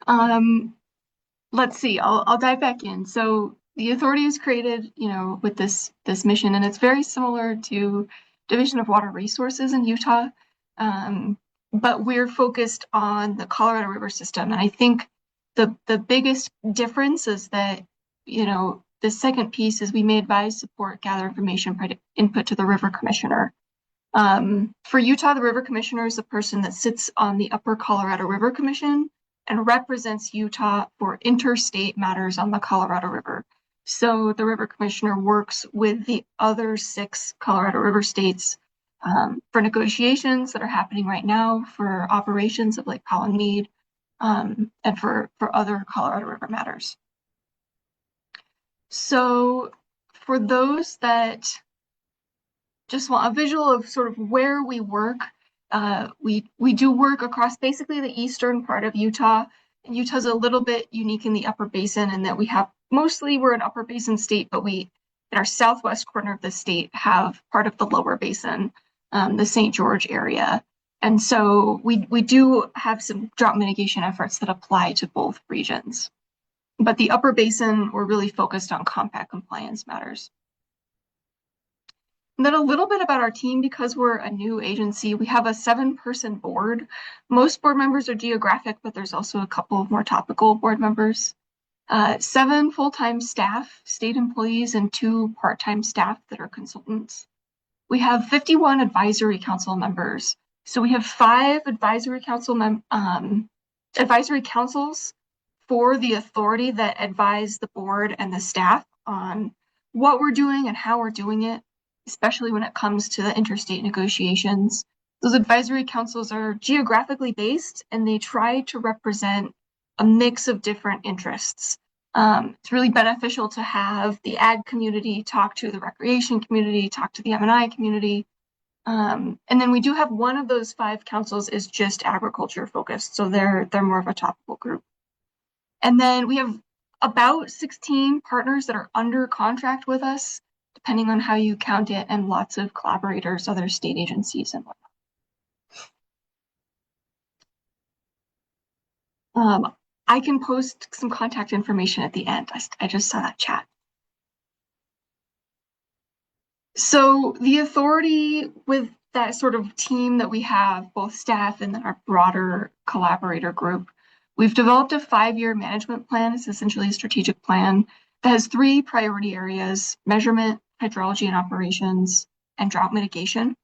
Um, let's see, I'll dive back in. So the authority was created, with this mission, and it's very similar to Division of Water Resources in Utah. But we're focused on the Colorado River system. And I think the biggest difference is that, the second piece is we may advise, support, gather information, provide input to the river commissioner. For Utah, the river commissioner is the person that sits on the Upper Colorado River Commission and represents Utah for interstate matters on the Colorado River. So the river commissioner works with the other 6 Colorado River states for negotiations that are happening right now for operations of Lake Powell and Mead, and for other Colorado River matters. So for those that just want a visual of sort of where we work, we do work across basically the eastern part of Utah. And Utah's a little bit unique in the Upper Basin in that we're an Upper Basin state, but we, in our southwest corner of the state, have part of the Lower Basin, the St. George area. And so we do have some drought mitigation efforts that apply to both regions. But the Upper Basin, we're really focused on compact compliance matters. And then a little bit about our team, because we're a new agency, we have a 7-person board. Most board members are geographic, but there's also a couple of more topical board members. 7 full-time staff, state employees, and 2 part-time staff that are consultants. We have 51 advisory council members. So we have 5 advisory councils for the authority that advise the board and the staff on what we're doing and how we're doing it, especially when it comes to the interstate negotiations. Those advisory councils are geographically based, and they try to represent a mix of different interests. It's really beneficial to have the ag community talk to the recreation community, talk to the M&I community. And then we do have one of those 5 councils is just agriculture focused, so they're more of a topical group. And then we have about 16 partners that are under contract with us, depending on how you count it, and lots of collaborators, other state agencies and whatnot. I can post some contact information at the end. I just saw that chat. So the authority, with that sort of team that we have, both staff and then our broader collaborator group, we've developed a 5-year management plan. It's essentially a strategic plan that has 3 priority areas: measurement, hydrology and operations, and drought mitigation.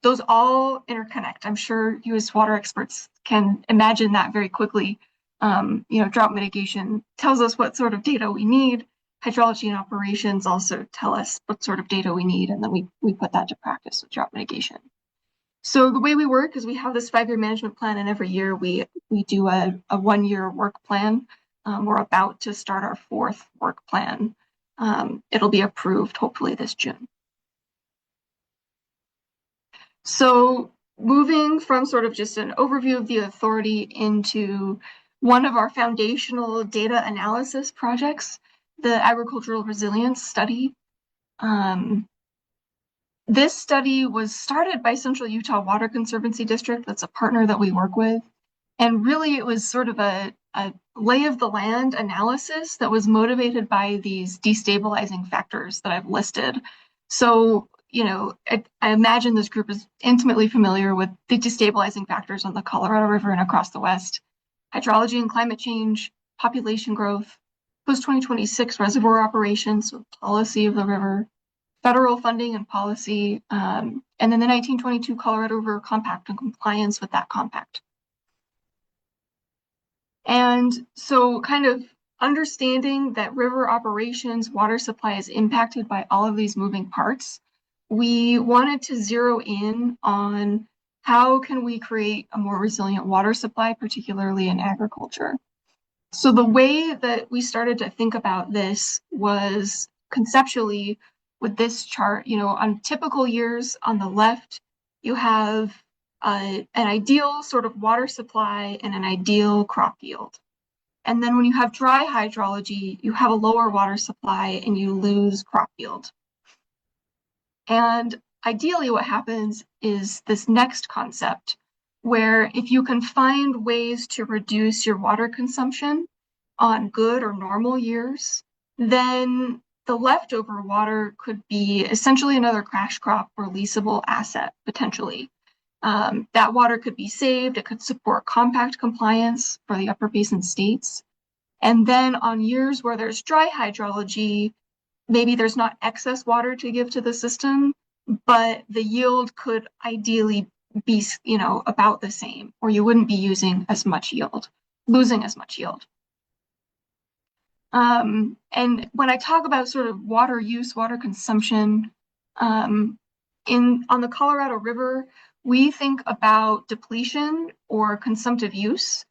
Those all interconnect. I'm sure you as water experts can imagine that very quickly. Drought mitigation tells us what sort of data we need. Hydrology and operations also tell us what sort of data we need, and then we put that to practice with drought mitigation. So the way we work is we have this 5-year management plan, and every year we do a 1-year work plan. We're about to start our 4th work plan. It'll be approved hopefully this June. So moving from sort of just an overview of the authority into one of our foundational data analysis projects, the agricultural resilience study. This study was started by Central Utah Water Conservancy District. That's a partner that we work with. And really it was sort of a lay of the land analysis that was motivated by these destabilizing factors that I've listed. So, I imagine this group is intimately familiar with the destabilizing factors on the Colorado River and across the West: hydrology and climate change, population growth, post-2026 reservoir operations, so policy of the river, federal funding and policy, and then the 1922 Colorado River Compact and compliance with that compact. And so kind of understanding that river operations, water supply is impacted by all of these moving parts, we wanted to zero in on how can we create a more resilient water supply, particularly in agriculture. So the way that we started to think about this was conceptually with this chart. On typical years on the left, you have an ideal sort of water supply and an ideal crop yield. And then when you have dry hydrology, you have a lower water supply and you lose crop yield. And ideally what happens is this next concept, where if you can find ways to reduce your water consumption on good or normal years, then the leftover water could be essentially another crash crop or leasable asset, potentially. That water could be saved, it could support compact compliance for the upper basin states. And then on years where there's dry hydrology, maybe there's not excess water to give to the system, but the yield could ideally be, about the same, or you wouldn't be using as much yield, losing as much yield. And when I talk about sort of water use, water consumption, on the Colorado River, we think about depletion or consumptive use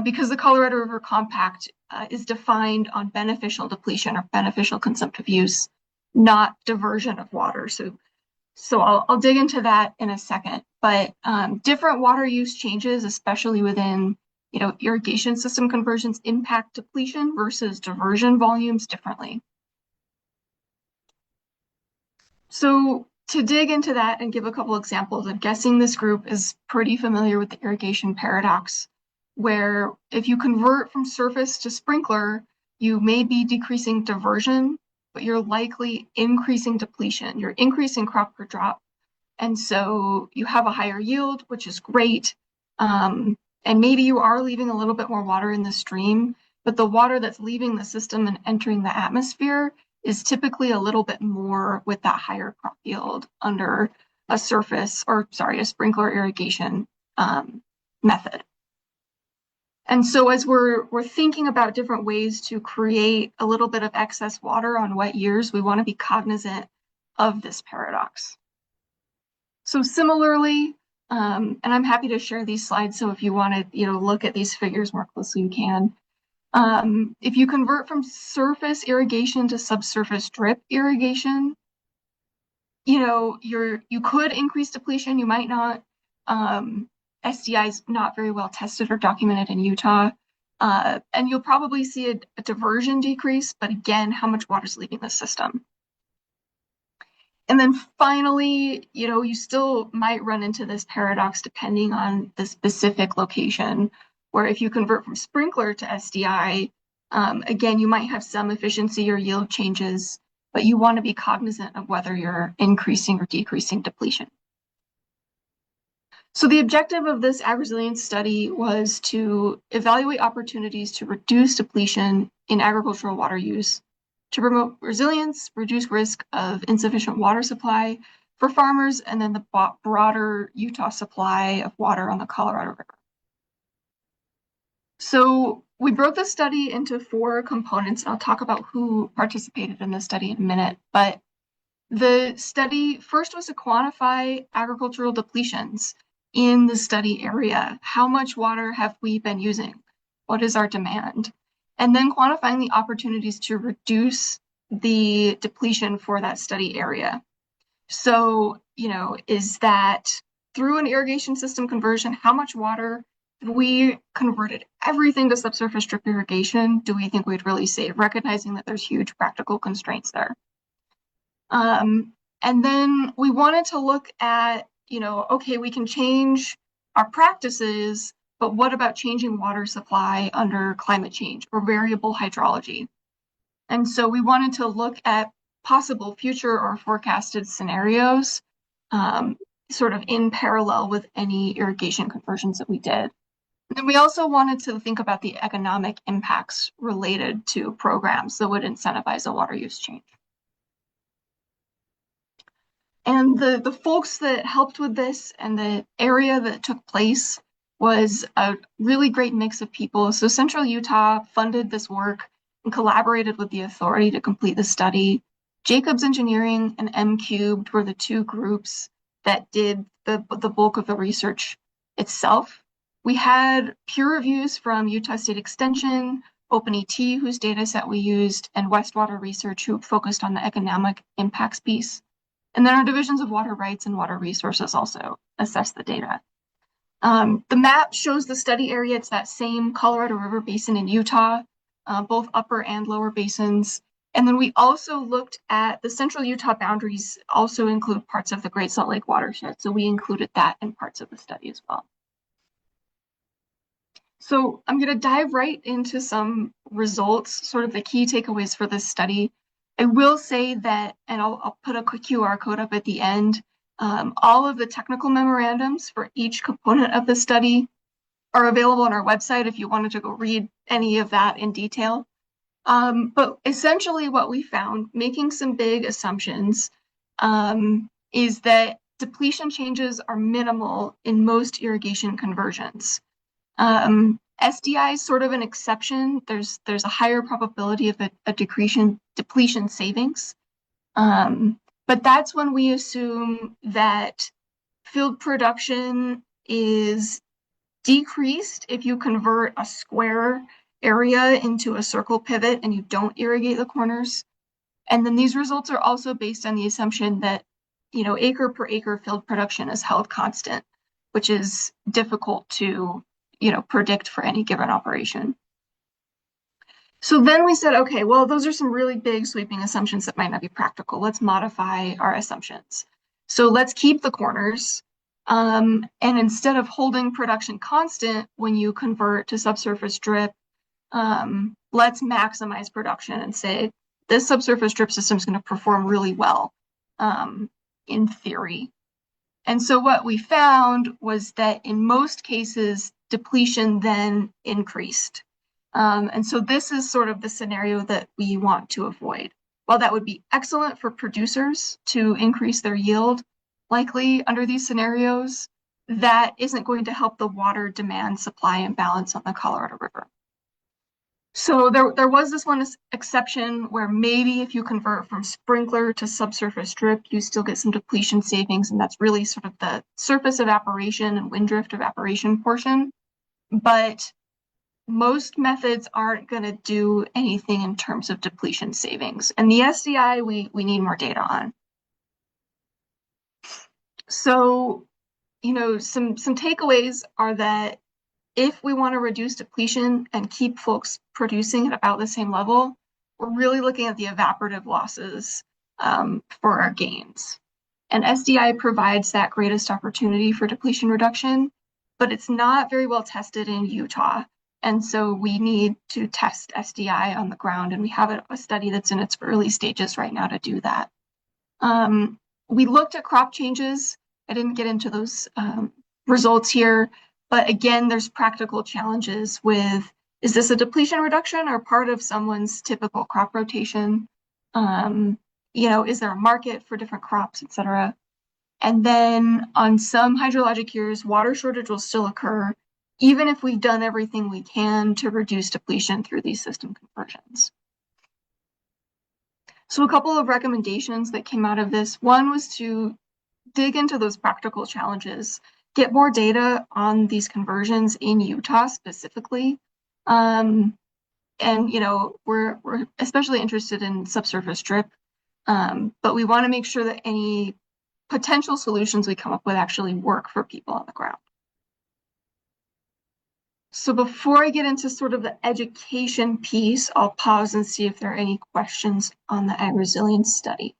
because the Colorado River Compact is defined on beneficial depletion or beneficial consumptive use, not diversion of water. So I'll dig into that in a second. But different water use changes, especially within irrigation system conversions, impact depletion versus diversion volumes differently. So to dig into that and give a couple examples, I'm guessing this group is pretty familiar with the irrigation paradox, where if you convert from surface to sprinkler, you may be decreasing diversion, but you're likely increasing depletion. You're increasing crop per drop. And so you have a higher yield, which is great. And maybe you are leaving a little bit more water in the stream, but the water that's leaving the system and entering the atmosphere is typically a little bit more with that higher crop yield under a sprinkler irrigation method. And so as we're thinking about different ways to create a little bit of excess water on wet years, we want to be cognizant of this paradox. So similarly, and I'm happy to share these slides, so if you want to look at these figures more closely, you can. If you convert from surface irrigation to subsurface drip irrigation, you could increase depletion, you might not. SDI is not very well tested or documented in Utah. And you'll probably see a diversion decrease, but again, how much water is leaving the system? And then finally, you still might run into this paradox depending on the specific location, where if you convert from sprinkler to SDI, again, you might have some efficiency or yield changes, but you want to be cognizant of whether you're increasing or decreasing depletion. So the objective of this ag resilience study was to evaluate opportunities to reduce depletion in agricultural water use, to promote resilience, reduce risk of insufficient water supply for farmers, and then the broader Utah supply of water on the Colorado River. So we broke the study into 4 components, and I'll talk about who participated in the study in a minute. But the study first was to quantify agricultural depletions in the study area. How much water have we been using? What is our demand? And then quantifying the opportunities to reduce the depletion for that study area. So, is that through an irrigation system conversion, how much water, if we converted everything to subsurface drip irrigation, do we think we'd really save, recognizing that there's huge practical constraints there? And then we wanted to look at, okay, we can change our practices, but what about changing water supply under climate change or variable hydrology? And so we wanted to look at possible future or forecasted scenarios, sort of in parallel with any irrigation conversions that we did. And then we also wanted to think about the economic impacts related to programs that would incentivize a water use change. And the folks that helped with this and the area that took place was a really great mix of people. So Central Utah funded this work and collaborated with the authority to complete the study. Jacobs Engineering and M Cubed were the 2 groups that did the bulk of the research itself. We had peer reviews from Utah State Extension, OpenET, whose data set we used, and Westwater Research, who focused on the economic impacts piece. And then our divisions of water rights and water resources also assess the data. The map shows the study area. It's that same Colorado River Basin in Utah, both upper and lower basins. And then we also looked at the central Utah boundaries also include parts of the Great Salt Lake watershed. So we included that in parts of the study as well. So I'm going to dive right into some results, sort of the key takeaways for this study. I will say that, and I'll put a quick QR code up at the end, all of the technical memorandums for each component of the study are available on our website if you wanted to go read any of that in detail. But essentially what we found, making some big assumptions, is that depletion changes are minimal in most irrigation conversions. SDI is sort of an exception. There's a higher probability of a depletion savings. But that's when we assume that field production is decreased if you convert a square area into a circle pivot and you don't irrigate the corners. And then these results are also based on the assumption that, acre per acre field production is held constant, which is difficult to, predict for any given operation. So then we said, okay, well, those are some really big sweeping assumptions that might not be practical. Let's modify our assumptions. So let's keep the corners. And instead of holding production constant when you convert to subsurface drip, let's maximize production and say this subsurface drip system is going to perform really well in theory. And so what we found was that in most cases, depletion then increased. And so this is sort of the scenario that we want to avoid. While that would be excellent for producers to increase their yield, likely under these scenarios, that isn't going to help the water demand supply imbalance on the Colorado River. So there was this one exception where maybe if you convert from sprinkler to subsurface drip, you still get some depletion savings, and that's really sort of the surface evaporation and wind drift evaporation portion. But most methods aren't going to do anything in terms of depletion savings. And the SDI, we need more data on. So, some takeaways are that if we want to reduce depletion and keep folks producing at about the same level, we're really looking at the evaporative losses for our gains. And SDI provides that greatest opportunity for depletion reduction, but it's not very well tested in Utah. And so we need to test SDI on the ground, and we have a study that's in its early stages right now to do that. We looked at crop changes. I didn't get into those results here, but again, there's practical challenges with, is this a depletion reduction or part of someone's typical crop rotation? Is there a market for different crops, et cetera? And then on some hydrologic years, water shortage will still occur, even if we've done everything we can to reduce depletion through these system conversions. So a couple of recommendations that came out of this. One was to dig into those practical challenges, get more data on these conversions in Utah specifically. And, we're especially interested in subsurface drip, but we want to make sure that any potential solutions we come up with actually work for people on the ground. So before I get into sort of the education piece, I'll pause and see if there are any questions on the ag resilience study.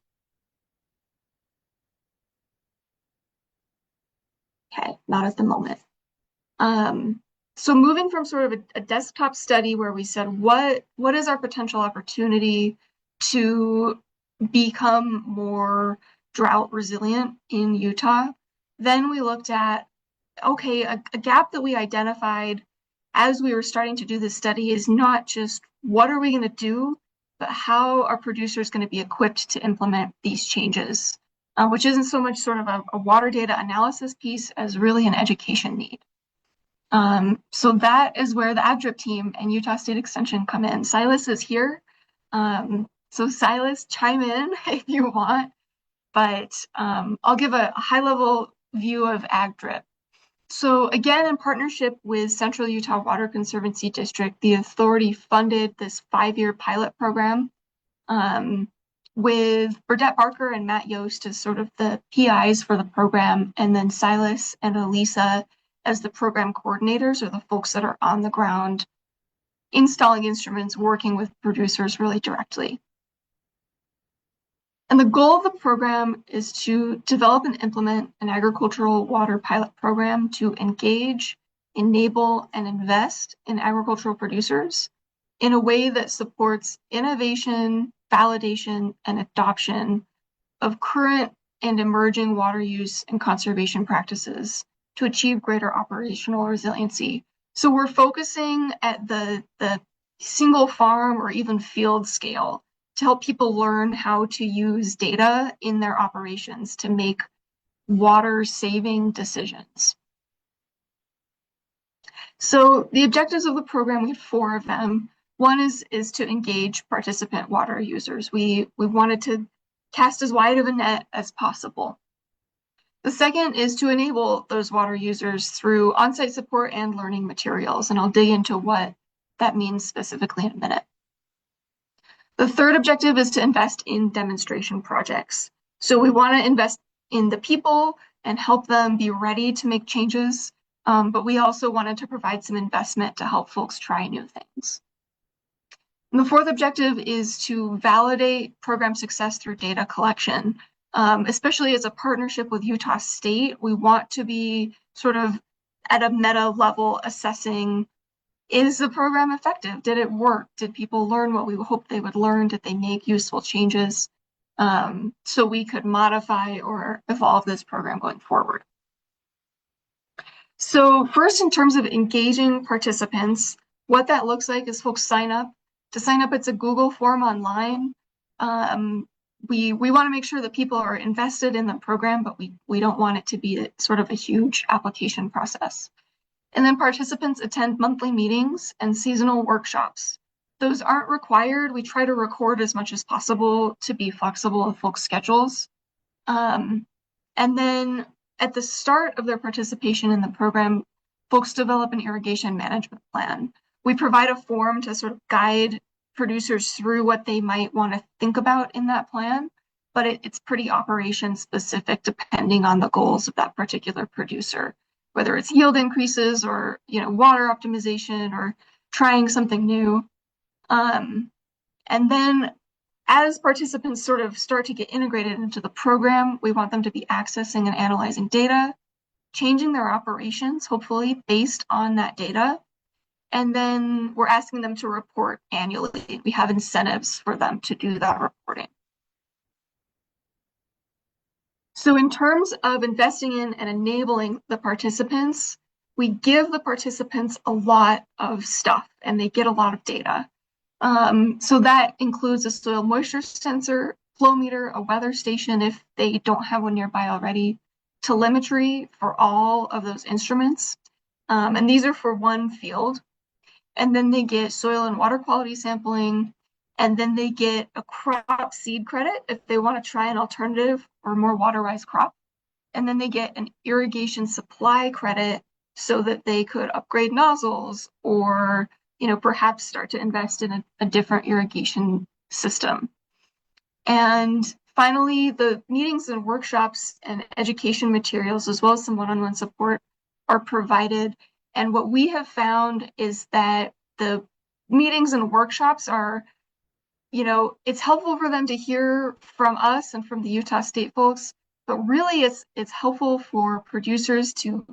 Okay, not at the moment. So moving from sort of a desktop study where we said, what is our potential opportunity to become more drought resilient in Utah? Then we looked at, okay, a gap that we identified as we were starting to do this study is not just what are we going to do, but how are producers going to be equipped to implement these changes, which isn't so much sort of a water data analysis piece as really an education need. So that is where the AgDrip team and Utah State Extension come in. Silas is here. So Silas, chime in if you want, but I'll give a high-level view of AgDrip. So again, in partnership with Central Utah Water Conservancy District, the authority funded this 5-year pilot program with Burdette Barker and Matt Yost as sort of the PIs for the program, and then Silas and Elisa as the program coordinators, or the folks that are on the ground installing instruments, working with producers really directly. And the goal of the program is to develop and implement an agricultural water pilot program to engage enable, and invest in agricultural producers in a way that supports innovation, validation, and adoption of current and emerging water use and conservation practices to achieve greater operational resiliency. So we're focusing at the single farm or even field scale to help people learn how to use data in their operations to make water saving decisions. So the objectives of the program, we had 4 of them. One is to engage participant water users. We wanted to cast as wide of a net as possible. The second is to enable those water users through on-site support and learning materials, and I'll dig into what that means specifically in a minute. The third objective is to invest in demonstration projects. So we want to invest in the people and help them be ready to make changes, but we also wanted to provide some investment to help folks try new things. And the fourth objective is to validate program success through data collection. Especially as a partnership with Utah State, we want to be sort of at a meta level assessing, is the program effective? Did it work? Did people learn what we hoped they would learn? Did they make useful changes? So we could modify or evolve this program going forward. So first, in terms of engaging participants, what that looks like is folks sign up. To sign up, it's a Google form online. We want to make sure that people are invested in the program, but we don't want it to be sort of a huge application process. And then participants attend monthly meetings and seasonal workshops. Those aren't required. We try to record as much as possible to be flexible with folks' schedules. And then at the start of their participation in the program, folks develop an irrigation management plan. We provide a form to sort of guide producers through what they might want to think about in that plan, but it's pretty operation specific depending on the goals of that particular producer, whether it's yield increases or water optimization or trying something new. And then as participants sort of start to get integrated into the program, we want them to be accessing and analyzing data, changing their operations, hopefully based on that data. And then we're asking them to report annually. We have incentives for them to do that reporting. So in terms of investing in and enabling the participants, we give the participants a lot of stuff and they get a lot of data. So that includes a soil moisture sensor, flow meter, a weather station if they don't have one nearby already, telemetry for all of those instruments. And these are for one field. And then they get soil and water quality sampling, and then they get a crop seed credit if they want to try an alternative or more water-wise crop. And then they get an irrigation supply credit so that they could upgrade nozzles or perhaps start to invest in a different irrigation system. And finally, the meetings and workshops and education materials, as well as some one-on-one support, are provided. And what we have found is that the meetings and workshops are, it's helpful for them to hear from us and from the Utah State folks, but really it's helpful for producers to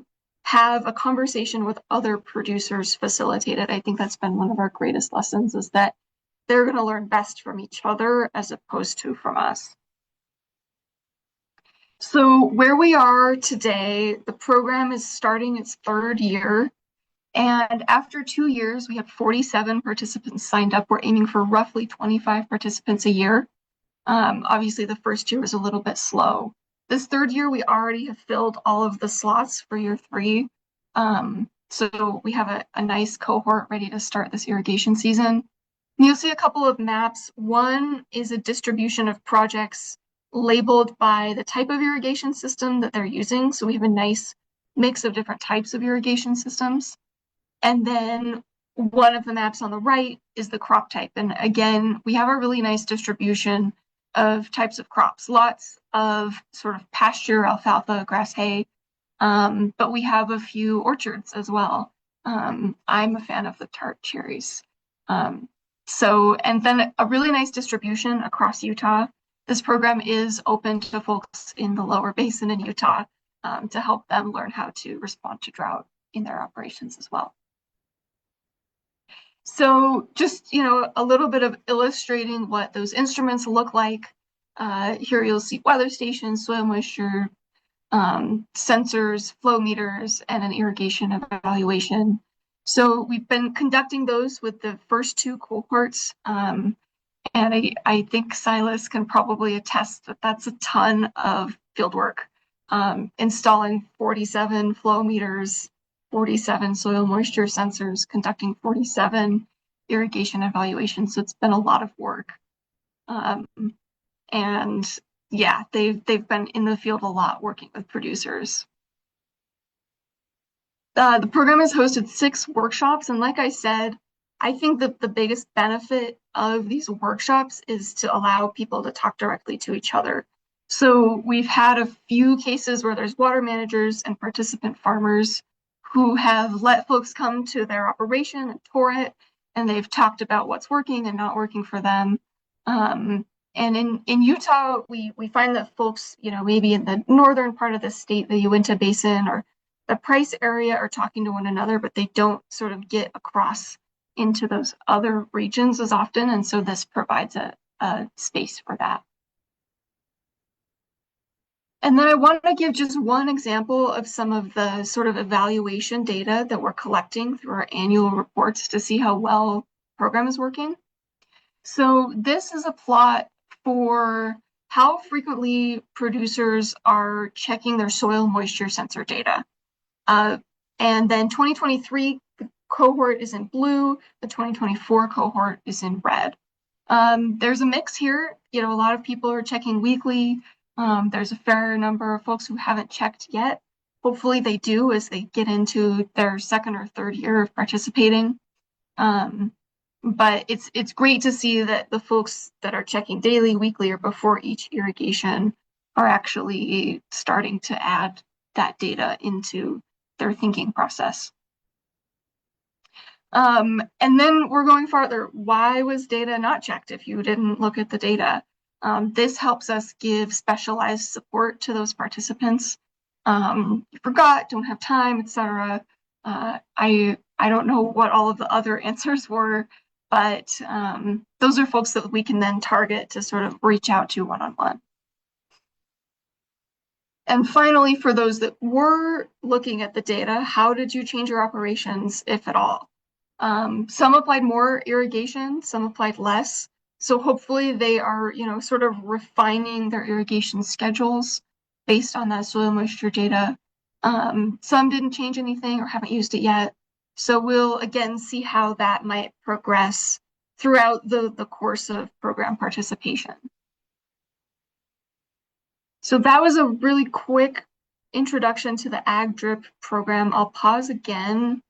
have a conversation with other producers facilitated. I think that's been one of our greatest lessons, is that they're going to learn best from each other as opposed to from us. So where we are today, the program is starting its 3rd year. And after 2 years, we have 47 participants signed up. We're aiming for roughly 25 participants a year. Obviously, the first year was a little bit slow. This 3rd year, we already have filled all of the slots for year 3. So we have a nice cohort ready to start this irrigation season. And you'll see a couple of maps. One is a distribution of projects labeled by the type of irrigation system that they're using. So we have a nice mix of different types of irrigation systems. And then one of the maps on the right is the crop type. And again, we have a really nice distribution of types of crops, lots of sort of pasture, alfalfa, grass, hay, but we have a few orchards as well. I'm a fan of the tart cherries. And then a really nice distribution across Utah. This program is open to folks in the lower basin in Utah to help them learn how to respond to drought in their operations as well. So just, a little bit of illustrating what those instruments look like. Here you'll see weather stations, soil moisture, sensors, flow meters, and an irrigation evaluation. So we've been conducting those with the first two cohorts. And I think Silas can probably attest that that's a ton of field work. Installing 47 flow meters, 47 soil moisture sensors, conducting 47 irrigation evaluations. So it's been a lot of work. And yeah, they've been in the field a lot working with producers. The program has hosted 6 workshops, and like I said, I think that the biggest benefit of these workshops is to allow people to talk directly to each other. So we've had a few cases where there's water managers and participant farmers who have let folks come to their operation and tour it, and they've talked about what's working and not working for them. And in Utah, we find that folks, maybe in the northern part of the state, the Uinta Basin or the Price area, are talking to one another, but they don't sort of get across into those other regions as often. And so this provides a space for that. And then I want to give just one example of some of the sort of evaluation data that we're collecting through our annual reports to see how well the program is working. So this is a plot for how frequently producers are checking their soil moisture sensor data. And then 2023 the cohort is in blue, the 2024 cohort is in red. There's a mix here. A lot of people are checking weekly. There's a fair number of folks who haven't checked yet. Hopefully they do as they get into their second or third year of participating. But it's great to see that the folks that are checking daily, weekly, or before each irrigation are actually starting to add that data into their thinking process. And then we're going farther. Why was data not checked if you didn't look at the data? This helps us give specialized support to those participants. You forgot, don't have time, etc. I don't know what all of the other answers were, but those are folks that we can then target to sort of reach out to one-on-one. And finally, for those that were looking at the data, how did you change your operations, if at all? Some applied more irrigation, some applied less. So hopefully they are, sort of refining their irrigation schedules based on that soil moisture data. Some didn't change anything or haven't used it yet. So we'll again see how that might progress throughout the course of program participation. So that was a really quick introduction to the Ag Drip program. I'll pause again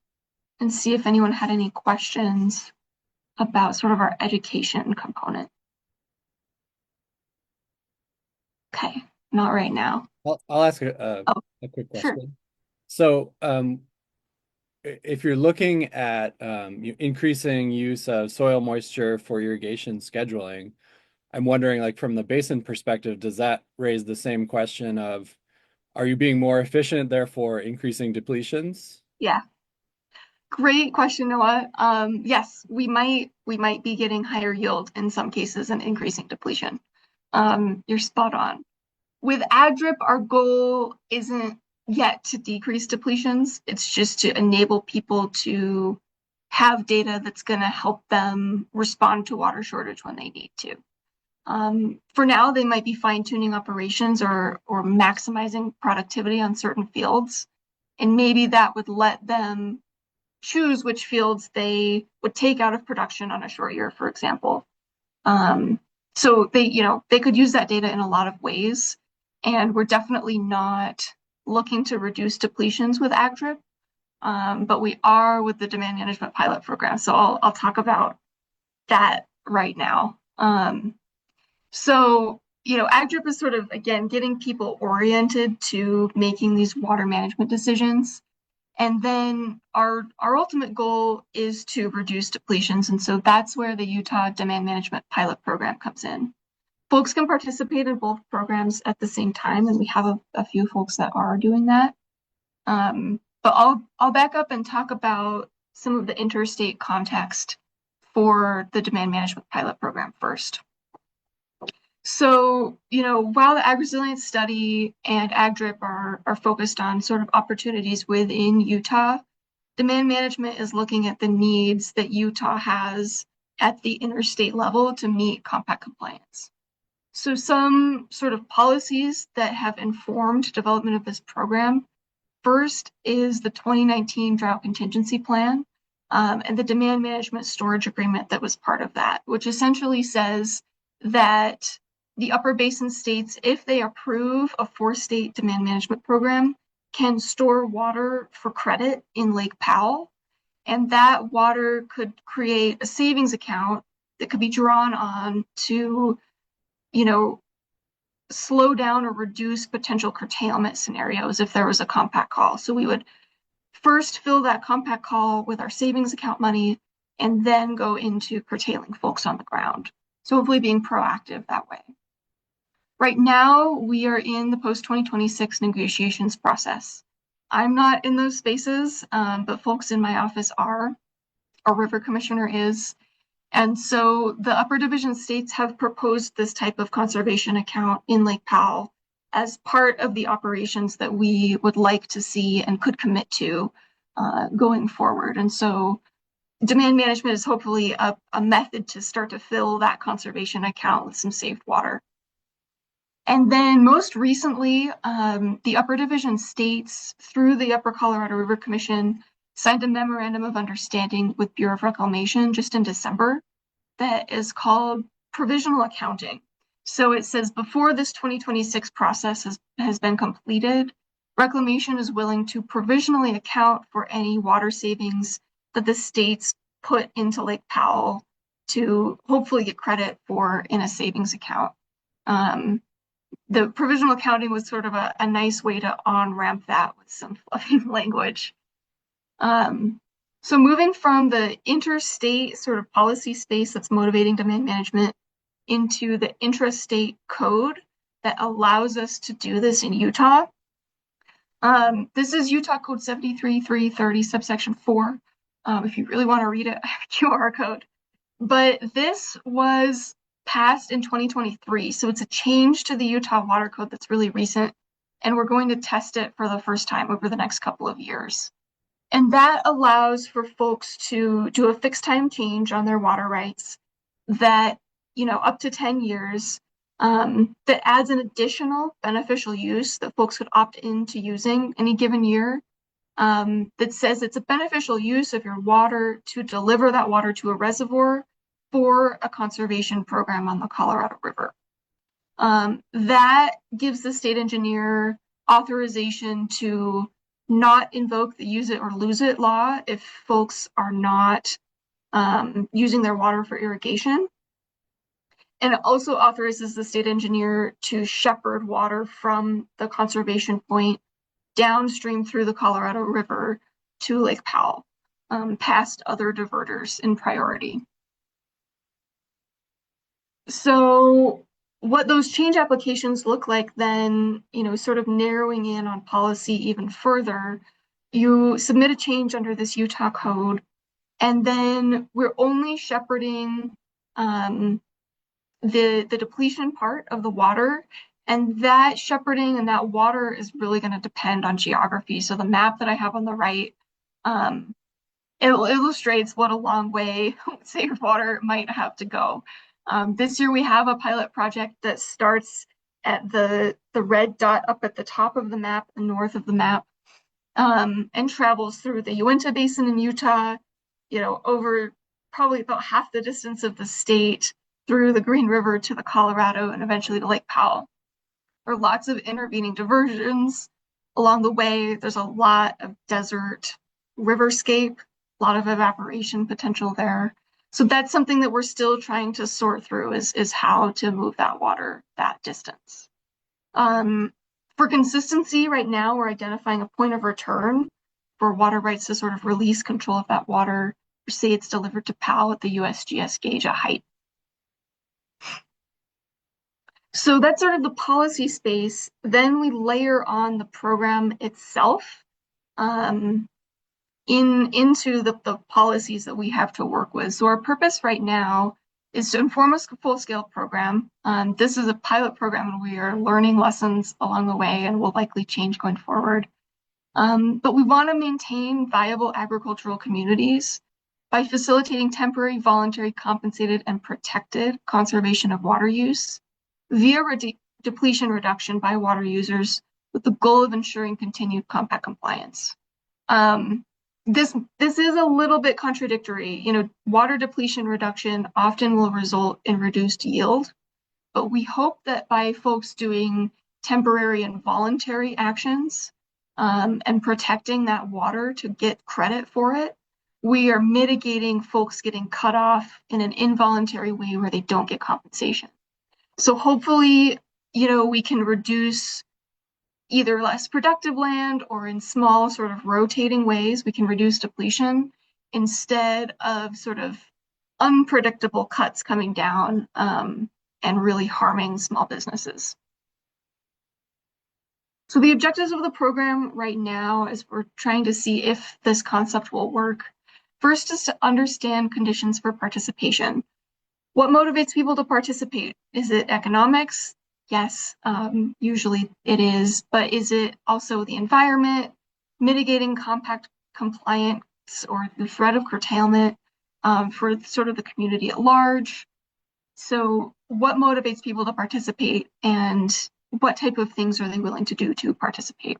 and see if anyone had any questions about sort of our education component. Okay, not right now. I'll ask a quick question. Sure. So if you're looking at increasing use of soil moisture for irrigation scheduling, I'm wondering, like, from the basin perspective, does that raise the same question of, are you being more efficient, therefore increasing depletions? Yeah. Great question, Noah. Yes, we might be getting higher yield in some cases and increasing depletion. You're spot on. With Ag Drip, our goal isn't yet to decrease depletions. It's just to enable people to have data that's going to help them respond to water shortage when they need to. For now, they might be fine-tuning operations or maximizing productivity on certain fields. And maybe that would let them choose which fields they would take out of production on a short year, for example. So they could use that data in a lot of ways. And we're definitely not looking to reduce depletions with Ag Drip, but we are with the demand management pilot program. So I'll talk about that right now. So Ag Drip is sort of, again, getting people oriented to making these water management decisions. And then our ultimate goal is to reduce depletions. And so that's where the Utah Demand Management Pilot Program comes in. Folks can participate in both programs at the same time, and we have a few folks that are doing that. But I'll back up and talk about some of the interstate context for the demand management pilot program first. So, while the ag resilience study and ag drip are focused on sort of opportunities within Utah, demand management is looking at the needs that Utah has at the interstate level to meet compact compliance. So some sort of policies that have informed development of this program. First is the 2019 Drought Contingency Plan, and the Demand Management Storage Agreement that was part of that, which essentially says that the Upper Basin states, if they approve a 4-state demand management program, can store water for credit in Lake Powell, and that water could create a savings account that could be drawn on to, slow down or reduce potential curtailment scenarios if there was a compact call. So we would first fill that compact call with our savings account money and then go into curtailing folks on the ground. So hopefully being proactive that way. Right now, we are in the post-2026 negotiations process. I'm not in those spaces, but folks in my office are. Our river commissioner is. And so the upper division states have proposed this type of conservation account in Lake Powell as part of the operations that we would like to see and could commit to going forward. And so demand management is hopefully a method to start to fill that conservation account with some safe water. And then most recently, the upper division states through the Upper Colorado River Commission signed a memorandum of understanding with Bureau of Reclamation just in December that is called provisional accounting. So it says before this 2026 process has been completed, Reclamation is willing to provisionally account for any water savings that the states put into Lake Powell to hopefully get credit for in a savings account. The provisional accounting was sort of a nice way to on-ramp that with some fluffy language. So moving from the interstate sort of policy space that's motivating demand management into the intrastate code that allows us to do this in Utah. This is Utah Code 73330 subsection 4. If you really want to read it, I have a QR code. But this was passed in 2023, so it's a change to the Utah Water Code that's really recent, and we're going to test it for the first time over the next couple of years. And that allows for folks to do a fixed time change on their water rights that, up to 10 years, that adds an additional beneficial use that folks could opt into using any given year, that says it's a beneficial use of your water to deliver that water to a reservoir for a conservation program on the Colorado River. That gives the state engineer authorization to not invoke the use it or lose it law if folks are not using their water for irrigation. And it also authorizes the state engineer to shepherd water from the conservation point downstream through the Colorado River to Lake Powell, past other diverters in priority. So what those change applications look like then, sort of narrowing in on policy even further, you submit a change under this Utah code, and then we're only shepherding the depletion part of the water, and that shepherding and that water is really going to depend on geography. So the map that I have on the right, it illustrates what a long way safe water might have to go. This year we have a pilot project that starts at the red dot up at the top of the map, the north of the map, and travels through the Uinta Basin in Utah, over probably about half the distance of the state, through the Green River to the Colorado, and eventually to Lake Powell. There are lots of intervening diversions along the way. There's a lot of desert riverscape, a lot of evaporation potential there. So that's something that we're still trying to sort through is how to move that water that distance. For consistency, right now we're identifying a point of return for water rights to sort of release control of that water, or say it's delivered to Powell at the USGS gauge at height. So that's sort of the policy space. Then we layer on the program itself. into the policies that we have to work with. So our purpose right now is to inform a full-scale program. This is a pilot program, and we are learning lessons along the way, and will likely change going forward. But we want to maintain viable agricultural communities by facilitating temporary, voluntary, compensated, and protected conservation of water use via depletion reduction by water users with the goal of ensuring continued compact compliance. This is a little bit contradictory. Water depletion reduction often will result in reduced yield, but we hope that by folks doing temporary and voluntary actions, and protecting that water to get credit for it, we are mitigating folks getting cut off in an involuntary way where they don't get compensation. So hopefully, we can reduce either less productive land, or in small sort of rotating ways, we can reduce depletion instead of sort of unpredictable cuts coming down, and really harming small businesses. So the objectives of the program right now is we're trying to see if this concept will work. First is to understand conditions for participation. What motivates people to participate? Is it economics? Yes, usually it is, but is it also the environment, mitigating compact compliance or the threat of curtailment for sort of the community at large? So what motivates people to participate, and what type of things are they willing to do to participate?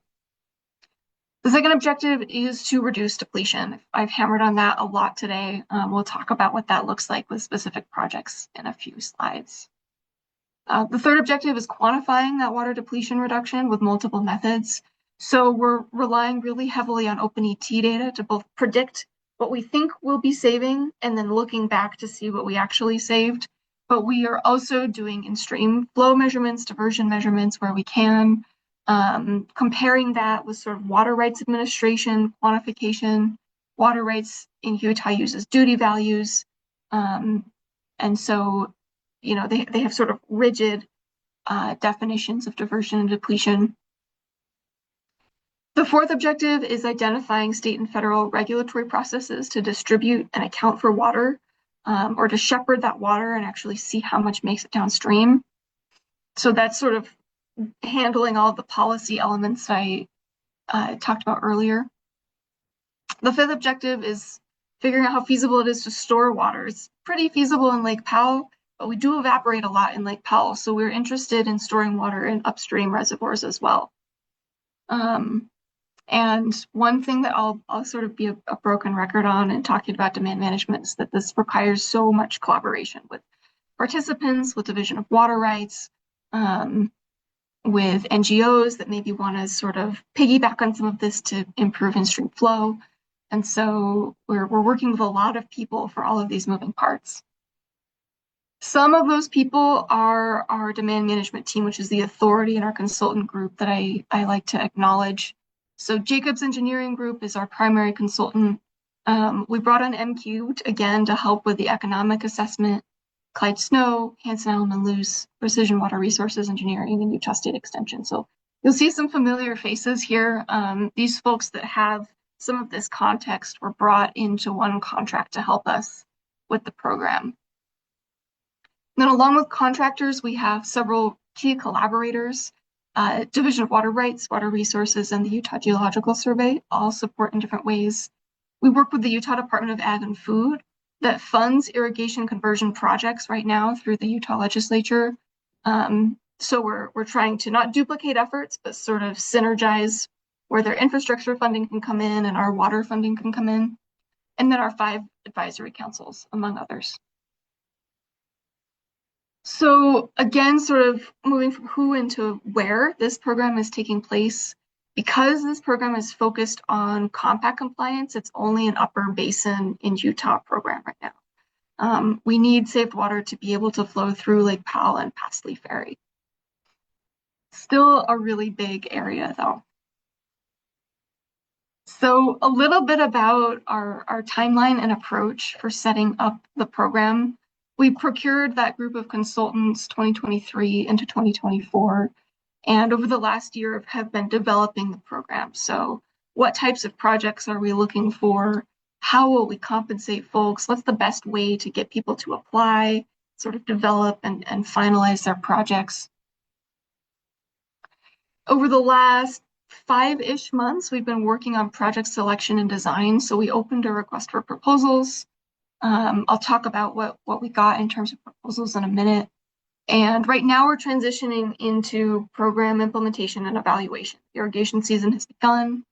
The second objective is to reduce depletion. I've hammered on that a lot today. We'll talk about what that looks like with specific projects in a few slides. The third objective is quantifying that water depletion reduction with multiple methods. So we're relying really heavily on OpenET data to both predict what we think we'll be saving, and then looking back to see what we actually saved. But we are also doing in-stream flow measurements, diversion measurements where we can, comparing that with sort of water rights administration, quantification. Water rights in Utah uses duty values. And so, they have sort of rigid definitions of diversion and depletion. The fourth objective is identifying state and federal regulatory processes to distribute and account for water, or to shepherd that water and actually see how much makes it downstream. So that's sort of handling all the policy elements I talked about earlier. The fifth objective is figuring out how feasible it is to store water. It's pretty feasible in Lake Powell, but we do evaporate a lot in Lake Powell, so we're interested in storing water in upstream reservoirs as well. And one thing that I'll sort of be a broken record on in talking about demand management is that this requires so much collaboration with participants, with Division of Water Rights, with NGOs that maybe want to sort of piggyback on some of this to improve in-stream flow. And so we're working with a lot of people for all of these moving parts. Some of those people are our demand management team, which is the authority in our consultant group that I like to acknowledge. So Jacobs Engineering Group is our primary consultant. We brought on MQ again to help with the economic assessment. Clyde Snow, Hanson Allen Luce, Precision Water Resources Engineering, and Utah State Extension. So you'll see some familiar faces here. These folks that have some of this context were brought into one contract to help us with the program. Then along with contractors, we have several key collaborators. Division of Water Rights, Water Resources, and the Utah Geological Survey all support in different ways. We work with the Utah Department of Ag and Food that funds irrigation conversion projects right now through the Utah legislature. So we're trying to not duplicate efforts, but sort of synergize where their infrastructure funding can come in and our water funding can come in. And then our 5 advisory councils, among others. So again, sort of moving from who into where this program is taking place. Because this program is focused on compact compliance, it's only an upper basin in Utah program right now. We need safe water to be able to flow through Lake Powell and past Lee Ferry. Still a really big area though. So a little bit about our timeline and approach for setting up the program. We procured that group of consultants 2023 into 2024, and over the last year have been developing the program. So what types of projects are we looking for? How will we compensate folks? What's the best way to get people to apply, sort of develop and finalize their projects? Over the last 5-ish months, we've been working on project selection and design. So we opened a request for proposals. I'll talk about what we got in terms of proposals in a minute. And right now we're transitioning into program implementation and evaluation. Irrigation season has begun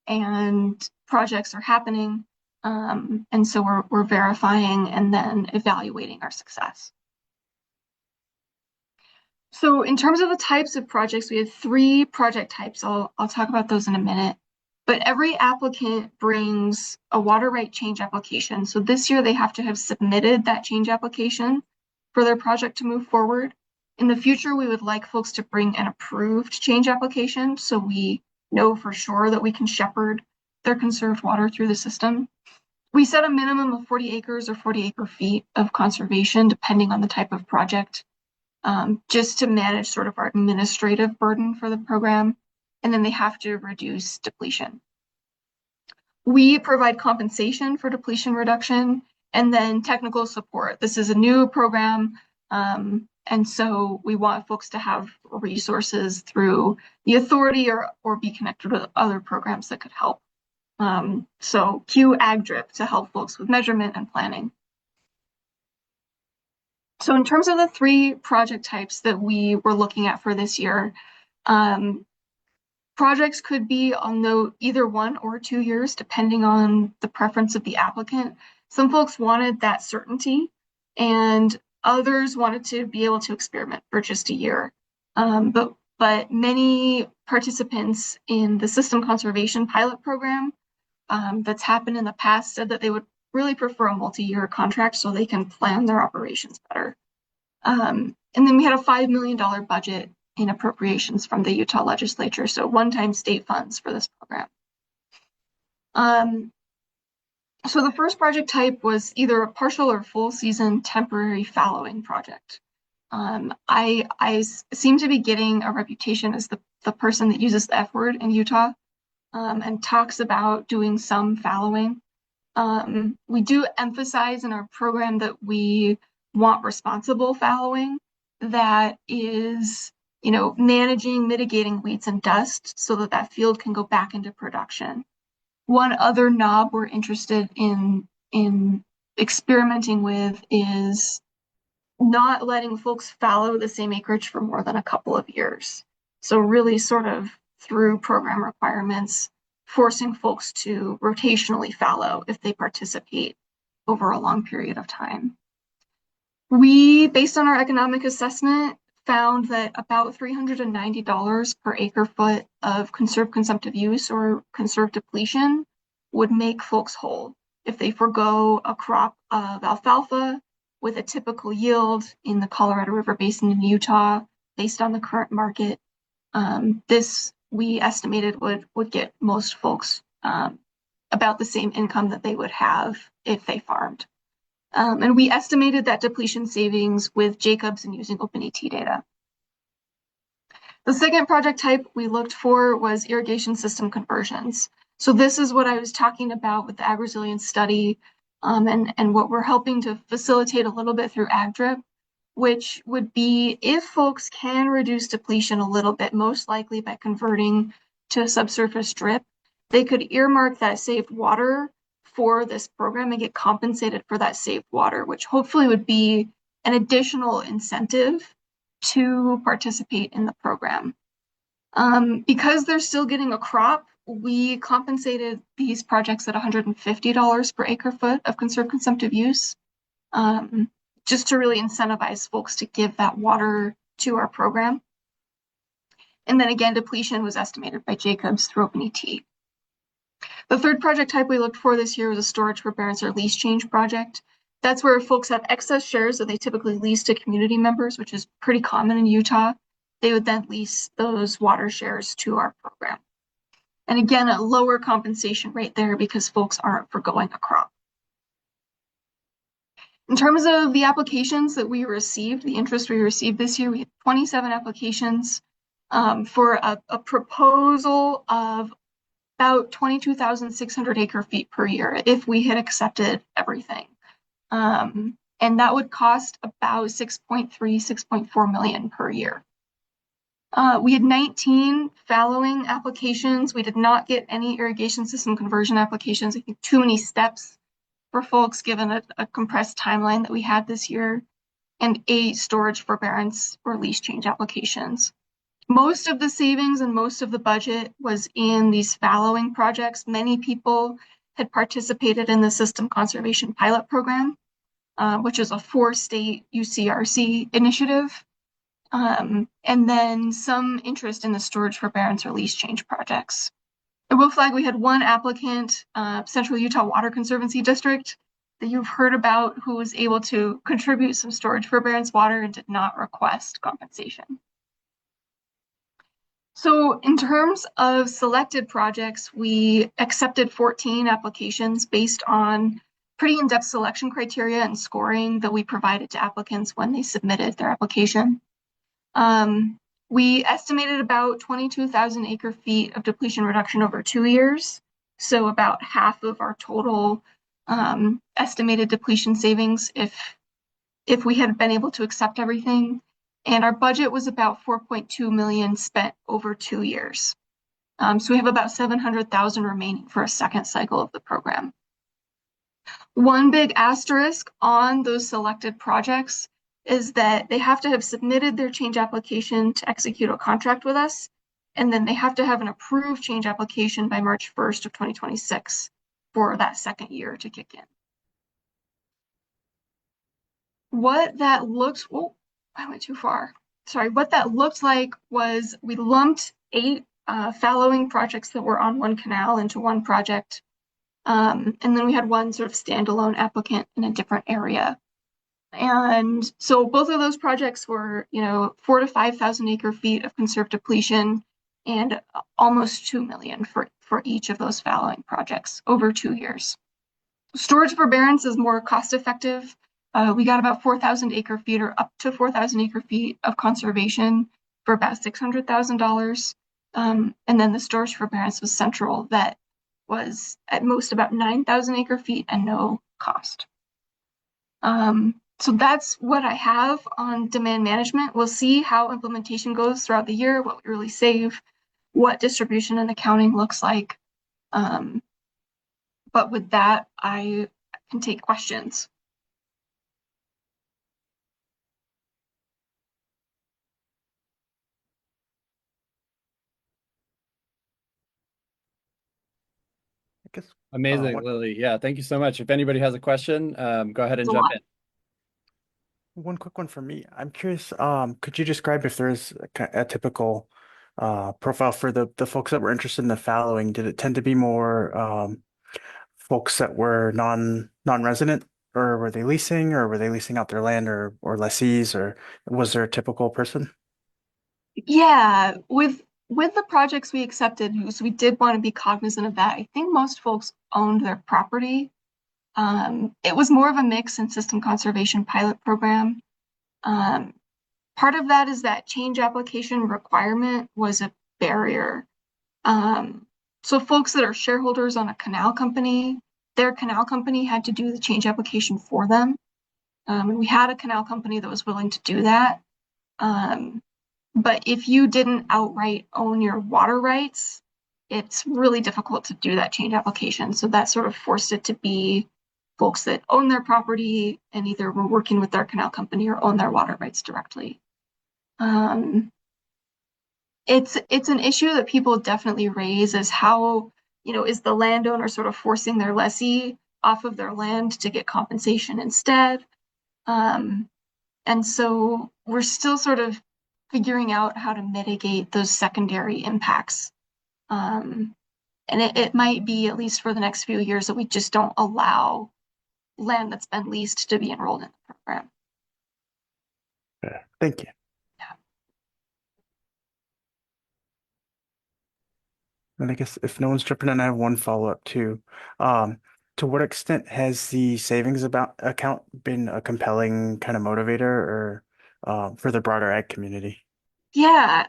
and projects are happening. And so we're verifying and then evaluating our success. So in terms of the types of projects, we have 3 project types. I'll talk about those in a minute. But every applicant brings a water right change application. So this year they have to have submitted that change application for their project to move forward. In the future, we would like folks to bring an approved change application so we know for sure that we can shepherd their conserved water through the system. We set a minimum of 40 acres or 40 acre feet of conservation, depending on the type of project, just to manage sort of our administrative burden for the program. And then they have to reduce depletion. We provide compensation for depletion reduction and then technical support. This is a new program, and so we want folks to have resources through the authority or be connected with other programs that could help. So cue AgDrip to help folks with measurement and planning. So in terms of the 3 project types that we were looking at for this year, projects could be, I'll note, either 1 or 2 years, depending on the preference of the applicant. Some folks wanted that certainty, and others wanted to be able to experiment for just a year. But many participants in the system conservation pilot program that's happened in the past said that they would really prefer a multi-year contract so they can plan their operations better. And then we had a $5 million budget in appropriations from the Utah legislature, so one-time state funds for this program. So the first project type was either a partial or full season temporary fallowing project. I seem to be getting a reputation as the person that uses the F word in Utah and talks about doing some fallowing. We do emphasize in our program that we want responsible fallowing that is, managing, mitigating weeds and dust so that that field can go back into production. One other knob we're interested in experimenting with is not letting folks fallow the same acreage for more than a couple of years. So really sort of through program requirements, forcing folks to rotationally fallow if they participate over a long period of time. We, based on our economic assessment, found that about $390 per acre foot of conserved consumptive use or conserved depletion would make folks whole if they forego a crop of alfalfa with a typical yield in the Colorado River Basin in Utah based on the current market. This we estimated would get most folks about the same income that they would have if they farmed. And we estimated that depletion savings with Jacobs and using OpenAT data. The second project type we looked for was irrigation system conversions. So this is what I was talking about with the ag-resilience study and what we're helping to facilitate a little bit through AgDrip, which would be if folks can reduce depletion a little bit, most likely by converting to subsurface drip, they could earmark that saved water for this program and get compensated for that saved water, which hopefully would be an additional incentive to participate in the program. Because they're still getting a crop, we compensated these projects at $150 per acre foot of conserved consumptive use, just to really incentivize folks to give that water to our program. And then again, depletion was estimated by Jacobs through OpenAT. The third project type we looked for this year was a storage forbearance or lease change project. That's where folks have excess shares that they typically lease to community members, which is pretty common in Utah. They would then lease those water shares to our program. And again, a lower compensation rate there because folks aren't forgoing a crop. In terms of the applications that we received, the interest we received this year, we had 27 applications for a proposal of about 22,600 acre feet per year if we had accepted everything. And that would cost about 6.3, 6.4 million per year. We had 19 fallowing applications. We did not get any irrigation system conversion applications. I think too many steps for folks given a compressed timeline that we had this year, and 8 storage forbearance or lease change applications. Most of the savings and most of the budget was in these fallowing projects. Many people had participated in the System Conservation Pilot Program, which is a 4-state UCRC initiative. And then some interest in the storage forbearance or lease change projects. I will flag we had one applicant, Central Utah Water Conservancy District, that you've heard about, who was able to contribute some storage forbearance water and did not request compensation. So in terms of selected projects, we accepted 14 applications based on pretty in-depth selection criteria and scoring that we provided to applicants when they submitted their application. We estimated about 22,000 acre feet of depletion reduction over 2 years. So about half of our total estimated depletion savings if we had been able to accept everything. And our budget was about 4.2 million spent over 2 years. So we have about 700,000 remaining for a second cycle of the program. One big asterisk on those selected projects is that they have to have submitted their change application to execute a contract with us, and then they have to have an approved change application by March 1st of 2026 for that second year to kick in. What that looked, oh, I went too far. Sorry, what that looked like was we lumped 8 fallowing projects that were on one canal into one project. And then we had one sort of standalone applicant in a different area. And so both of those projects were, 4,000 to 5,000 acre feet of conserved depletion and almost 2 million for each of those fallowing projects over 2 years. Storage forbearance is more cost effective. We got about 4,000 acre feet or up to 4,000 acre feet of conservation for about $600,000. And then the storage forbearance was central, that was at most about 9,000 acre feet and no cost. So that's what I have on demand management. We'll see how implementation goes throughout the year, what we really save, what distribution and accounting looks like. But with that, I can take questions. I guess Amazing, Lily. Yeah, thank you so much. If anybody has a question, go ahead and jump in. one quick one for me. I'm curious, could you describe if there's a typical profile for the folks that were interested in the fallowing? Did it tend to be more folks that were non-resident, or were they leasing, or were they leasing out their land, or lessees, or was there a typical person? Yeah, with the projects we accepted, so we did want to be cognizant of that. I think most folks owned their property. It was more of a mix in system conservation pilot program. Part of that is that change application requirement was a barrier. So folks that are shareholders on a canal company, their canal company had to do the change application for them. And we had a canal company that was willing to do that. But if you didn't outright own your water rights, it's really difficult to do that change application. So that sort of forced it to be folks that own their property and either were working with their canal company or own their water rights directly. It's an issue that people definitely raise, is how, is the landowner sort of forcing their lessee off of their land to get compensation instead? And so we're still sort of figuring out how to mitigate those secondary impacts. And it might be, at least for the next few years, that we just don't allow land that's been leased to be enrolled in the program. Yeah, thank you. Yeah. And I guess if no one's jumping in, I have one follow-up too. To what extent has the savings about account been a compelling kind of motivator or for the broader ag community? Yeah,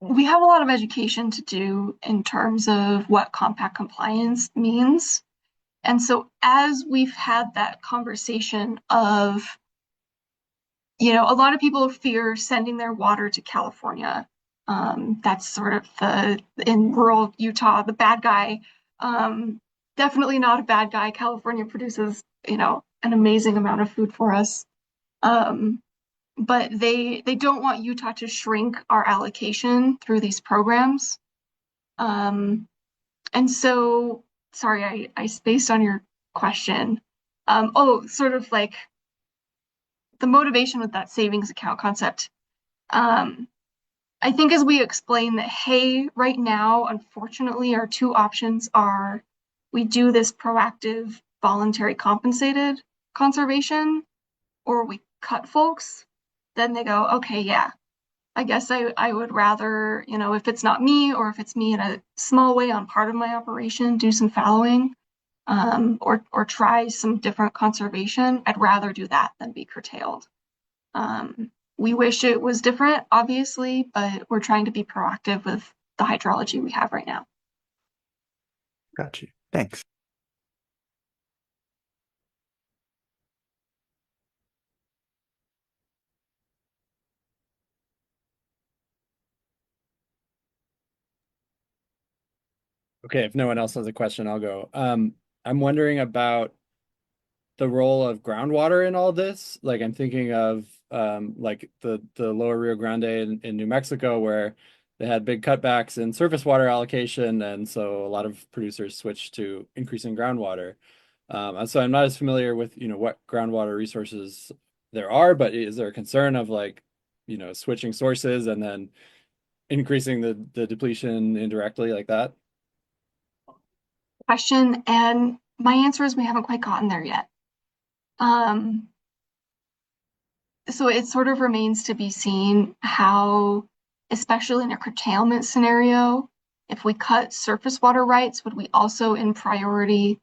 we have a lot of education to do in terms of what compact compliance means. And so as we've had that conversation of, a lot of people fear sending their water to California. That's sort of in rural Utah, the bad guy. Definitely not a bad guy. California produces, an amazing amount of food for us. But they don't want Utah to shrink our allocation through these programs. And so, sorry, I spaced on your question. Sort of like the motivation with that savings account concept. Um, I think as we explain that, hey, right now, unfortunately, our two options are we do this proactive, voluntary compensated conservation, or we cut folks, then they go, okay, yeah, I guess I would rather, if it's not me or if it's me in a small way on part of my operation, do some fallowing, or try some different conservation. I'd rather do that than be curtailed. We wish it was different, obviously, but we're trying to be proactive with the hydrology we have right now. Got you. Thanks. Okay, if no one else has a question, I'll go. I'm wondering about the role of groundwater in all this. Like I'm thinking of like the lower Rio Grande in New Mexico where they had big cutbacks in surface water allocation, and so a lot of producers switched to increasing groundwater. And so I'm not as familiar with, what groundwater resources there are, but is there a concern of like, switching sources and then increasing the depletion indirectly like that? Question, and my answer is we haven't quite gotten there yet. Um, so it sort of remains to be seen how, especially in a curtailment scenario, if we cut surface water rights, would we also in priority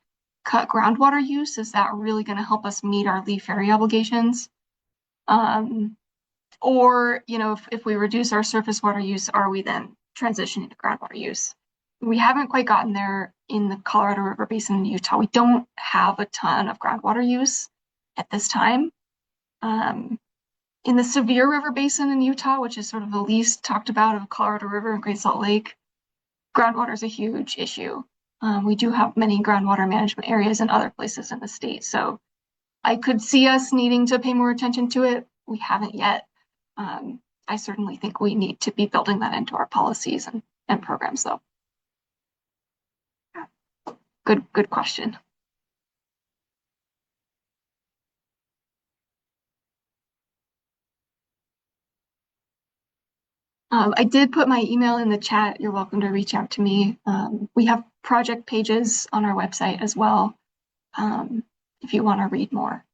cut groundwater use? Is that really going to help us meet our leaf area obligations? Or, if we reduce our surface water use, are we then transitioning to groundwater use? We haven't quite gotten there in the Colorado River Basin in Utah. We don't have a ton of groundwater use at this time. In the Sevier River Basin in Utah, which is sort of the least talked about of Colorado River and Great Salt Lake, groundwater is a huge issue. We do have many groundwater management areas in other places in the state. So I could see us needing to pay more attention to it. We haven't yet. I certainly think we need to be building that into our policies and programs, though. Good question. I did put my email in the chat. You're welcome to reach out to me. We have project pages on our website as well, if you want to read more.